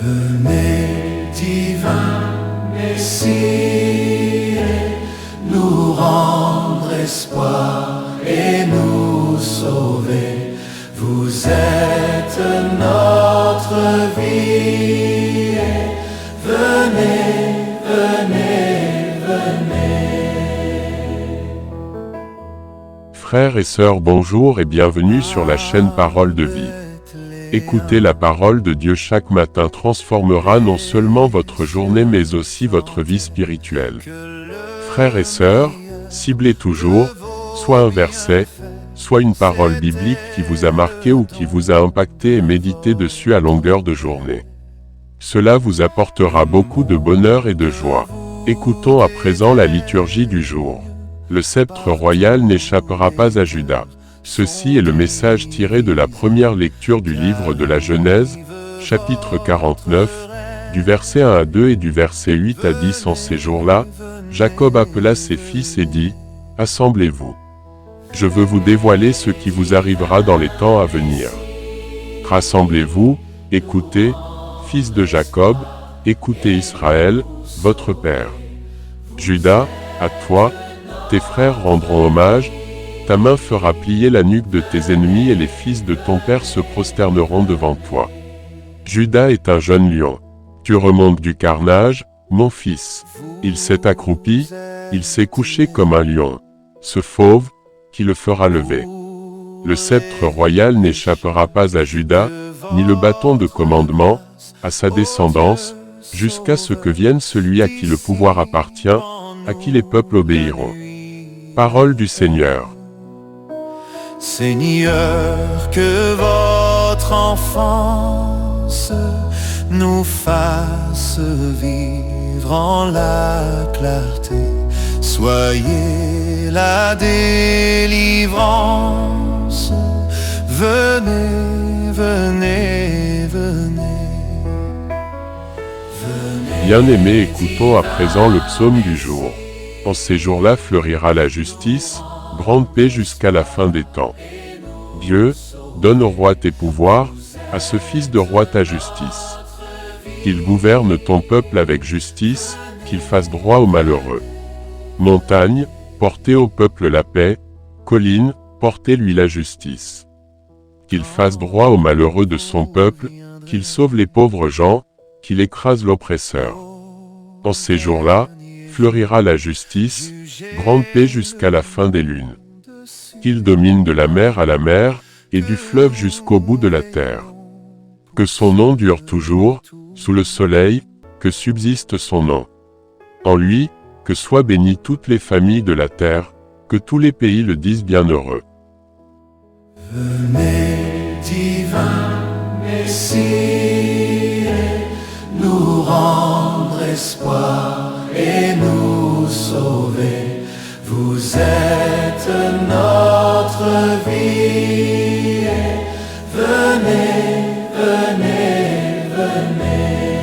Venez, divin Messie, nous rendre espoir et nous sauver. Vous êtes notre vie. Venez, venez, venez. Frères et sœurs, bonjour et bienvenue sur la chaîne Parole de Vie. Écouter la parole de Dieu chaque matin transformera non seulement votre journée mais aussi votre vie spirituelle. Frères et sœurs, ciblez toujours, soit un verset, soit une parole biblique qui vous a marqué ou qui vous a impacté et méditez dessus à longueur de journée. Cela vous apportera beaucoup de bonheur et de joie. Écoutons à présent la liturgie du jour. Le sceptre royal n'échappera pas à Juda. Ceci est le message tiré de la première lecture du livre de la Genèse, chapitre 49, du verset 1 à 2 et du verset 8 à 10. En ces jours-là, Jacob appela ses fils et dit, « Assemblez-vous. Je veux vous dévoiler ce qui vous arrivera dans les temps à venir. Rassemblez-vous, écoutez, fils de Jacob, écoutez Israël, votre père. Juda, à toi, tes frères rendront hommage, ta main fera plier la nuque de tes ennemis et les fils de ton père se prosterneront devant toi. Juda est un jeune lion. Tu remontes du carnage, mon fils. Il s'est accroupi, il s'est couché comme un lion. Ce fauve, qui le fera lever. Le sceptre royal n'échappera pas à Juda, ni le bâton de commandement, à sa descendance, jusqu'à ce que vienne celui à qui le pouvoir appartient, à qui les peuples obéiront. Parole du Seigneur. Seigneur, que votre enfance nous fasse vivre en la clarté. Soyez la délivrance. Venez, venez, venez. Bien-aimés, écoutons à présent le psaume du jour. En ces jours-là fleurira la justice, grande paix jusqu'à la fin des temps. Dieu, donne au roi tes pouvoirs, à ce fils de roi ta justice. Qu'il gouverne ton peuple avec justice, qu'il fasse droit aux malheureux. Montagne, portez au peuple la paix, colline, portez-lui la justice. Qu'il fasse droit aux malheureux de son peuple, qu'il sauve les pauvres gens, qu'il écrase l'oppresseur. En ces jours-là, fleurira la justice, grande paix jusqu'à la fin des lunes. Qu'il domine de la mer à la mer, et du fleuve jusqu'au bout de la terre. Que son nom dure toujours, sous le soleil, que subsiste son nom. En lui, que soient bénies toutes les familles de la terre, que tous les pays le disent bienheureux. Venez, divin Messie, nous rendre espoir et nous sauver. Vous êtes notre vie. Venez, venez, venez.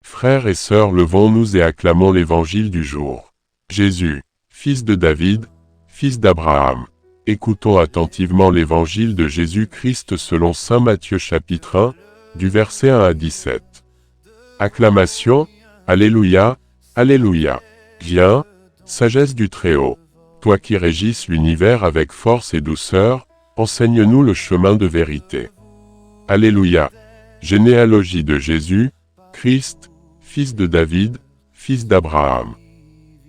Frères et sœurs, levons-nous et acclamons l'évangile du jour. Jésus, fils de David, fils d'Abraham. Écoutons attentivement l'évangile de Jésus-Christ selon saint Matthieu chapitre 1, du verset 1 à 17. Acclamation, Alléluia, Alléluia. Viens, sagesse du Très-Haut. Toi qui régisses l'univers avec force et douceur, enseigne-nous le chemin de vérité. Alléluia. Généalogie de Jésus, Christ, fils de David, fils d'Abraham.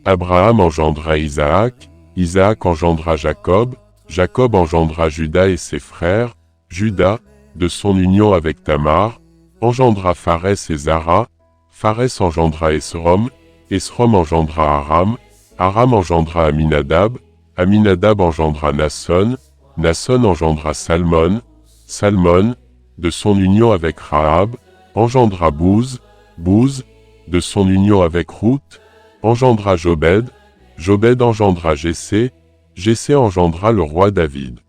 Abraham engendra Isaac, Isaac engendra Jacob, Jacob engendra Juda et ses frères, Juda, de son union avec Tamar, engendra Pharès et Zara, Pharès engendra Esrom, Esrom engendra Aram, Aram engendra Aminadab, Aminadab engendra Nasson, Nasson engendra Salmon, Salmon, de son union avec Rahab, engendra Bouz, Bouz, de son union avec Ruth, engendra Jobed, Jobed engendra Jessé, Jessé engendra le roi David.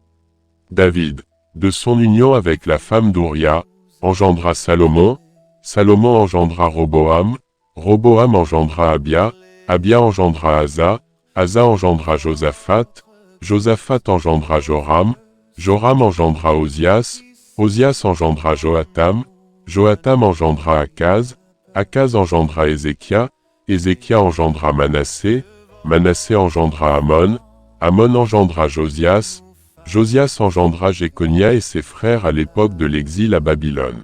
David, de son union avec la femme d'Ouria, engendra Salomon, Salomon engendra Roboam, Roboam engendra Abia, Abia engendra Asa, Asa engendra Josaphat, Josaphat engendra Joram, Joram engendra Osias, Osias engendra Joatam, Joatam engendra Akaz, Akaz engendra Ézéchia, Ézéchia engendra Manassé, Manassé engendra Amon, Amon engendra Josias, Josias engendra Jéconia et ses frères à l'époque de l'exil à Babylone.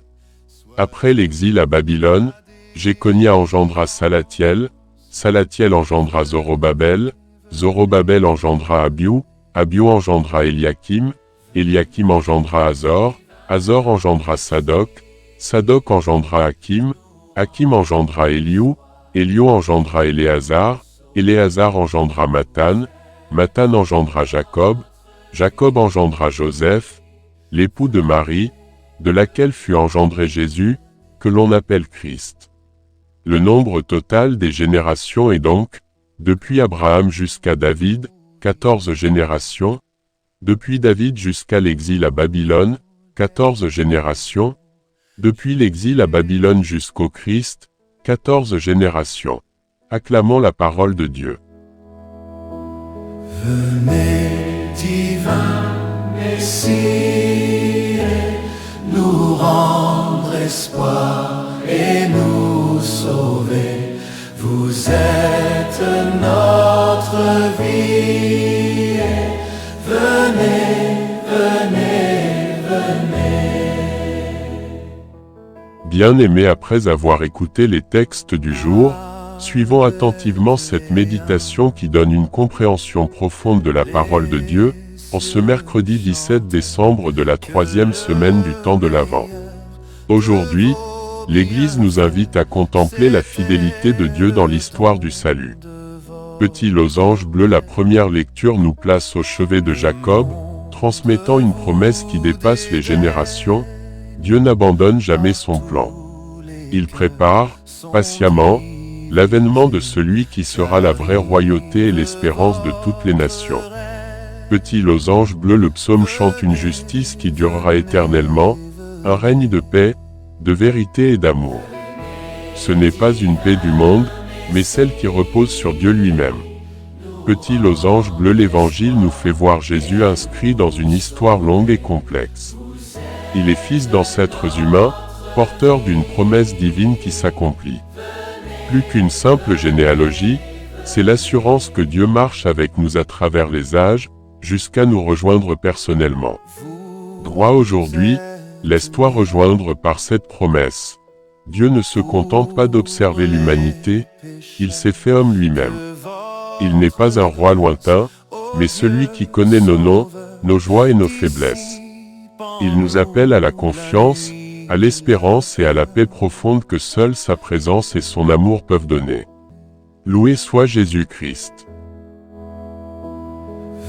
Après l'exil à Babylone, Jéconia engendra Salatiel, Salatiel engendra Zorobabel, Zorobabel engendra Abiou, Abiou engendra Eliakim, Eliakim engendra Azor, Azor engendra Sadoc, Sadoc engendra Hakim, Hakim engendra Eliou, Eliou engendra Éléazar, Éléazar engendra Mathan, Mathan engendra Jacob, Jacob engendra Joseph, l'époux de Marie, de laquelle fut engendré Jésus, que l'on appelle Christ. Le nombre total des générations est donc, depuis Abraham jusqu'à David, 14 générations, depuis David jusqu'à l'exil à Babylone, 14 générations, depuis l'exil à Babylone jusqu'au Christ, 14 générations. Acclamons la parole de Dieu. Venez, divin Messie, nous rendre espoir et nous sauver. Vous êtes notre vie. Venez, venez, venez. Bien-aimés, après avoir écouté les textes du jour, suivons attentivement cette méditation qui donne une compréhension profonde de la parole de Dieu, en ce mercredi 17 décembre de la 3e semaine du temps de l'Avent. Aujourd'hui, l'Église nous invite à contempler la fidélité de Dieu dans l'histoire du salut. Petit losange bleu, la première lecture nous place au chevet de Jacob, transmettant une promesse qui dépasse les générations. Dieu n'abandonne jamais son plan. Il prépare, patiemment, l'avènement de celui qui sera la vraie royauté et l'espérance de toutes les nations. Petit losange bleu, le psaume chante une justice qui durera éternellement, un règne de paix, de vérité et d'amour. Ce n'est pas une paix du monde, mais celle qui repose sur Dieu lui-même. Petit losange bleu, l'Évangile nous fait voir Jésus inscrit dans une histoire longue et complexe. Il est fils d'ancêtres humains, porteur d'une promesse divine qui s'accomplit. Plus qu'une simple généalogie, c'est l'assurance que Dieu marche avec nous à travers les âges, jusqu'à nous rejoindre personnellement. Droit aujourd'hui, laisse-toi rejoindre par cette promesse. Dieu ne se contente pas d'observer l'humanité, il s'est fait homme lui-même. Il n'est pas un roi lointain, mais celui qui connaît nos noms, nos joies et nos faiblesses. Il nous appelle à la confiance, à l'espérance et à la paix profonde que seule sa présence et son amour peuvent donner. Loué soit Jésus-Christ.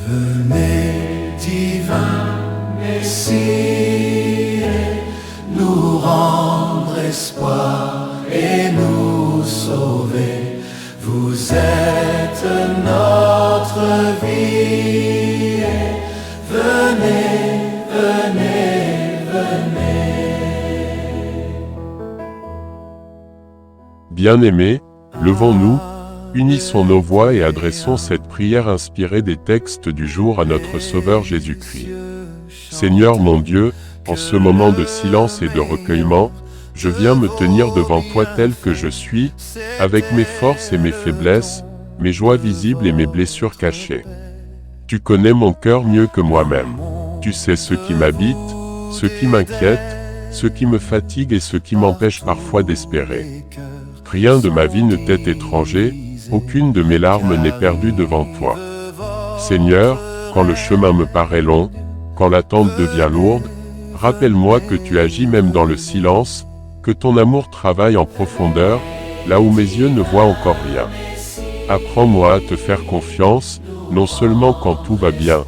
Venez, divin Messie, nous rendre espoir et nous sauver. Vous êtes notre vie. Venez, venez, venez. Bien-aimés, levons-nous, unissons nos voix et adressons cette prière inspirée des textes du jour à notre Sauveur Jésus-Christ. Seigneur mon Dieu, en ce moment de silence et de recueillement, je viens me tenir devant toi tel que je suis, avec mes forces et mes faiblesses, mes joies visibles et mes blessures cachées. Tu connais mon cœur mieux que moi-même. Tu sais ce qui m'habite, ce qui m'inquiète, ce qui me fatigue et ce qui m'empêche parfois d'espérer. Rien de ma vie ne t'est étranger, aucune de mes larmes n'est perdue devant toi. Seigneur, quand le chemin me paraît long, quand l'attente devient lourde, rappelle-moi que tu agis même dans le silence, que ton amour travaille en profondeur, là où mes yeux ne voient encore rien. Apprends-moi à te faire confiance, non seulement quand tout va bien,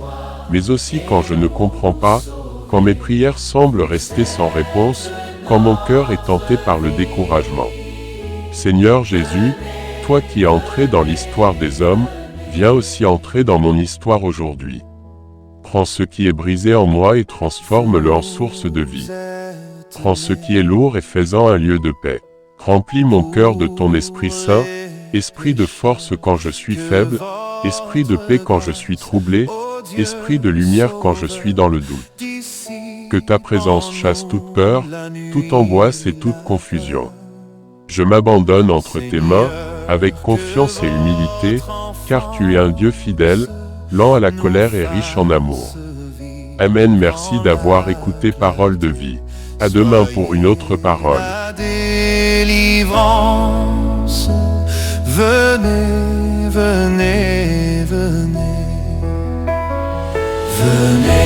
mais aussi quand je ne comprends pas, quand mes prières semblent rester sans réponse, quand mon cœur est tenté par le découragement. Seigneur Jésus, toi qui es entré dans l'histoire des hommes, viens aussi entrer dans mon histoire aujourd'hui. Prends ce qui est brisé en moi et transforme-le en source de vie. Prends ce qui est lourd et fais-en un lieu de paix. Remplis mon cœur de ton Esprit Saint, esprit de force quand je suis faible, esprit de paix quand je suis troublé, esprit de lumière quand je suis dans le doute. Que ta présence chasse toute peur, toute angoisse et toute confusion. Je m'abandonne entre tes mains, avec confiance et humilité, car tu es un Dieu fidèle, lent à la colère et riche en amour. Amen. Merci d'avoir écouté Parole de vie. À demain pour une autre parole. La délivrance, venez, venez, venez. Venez.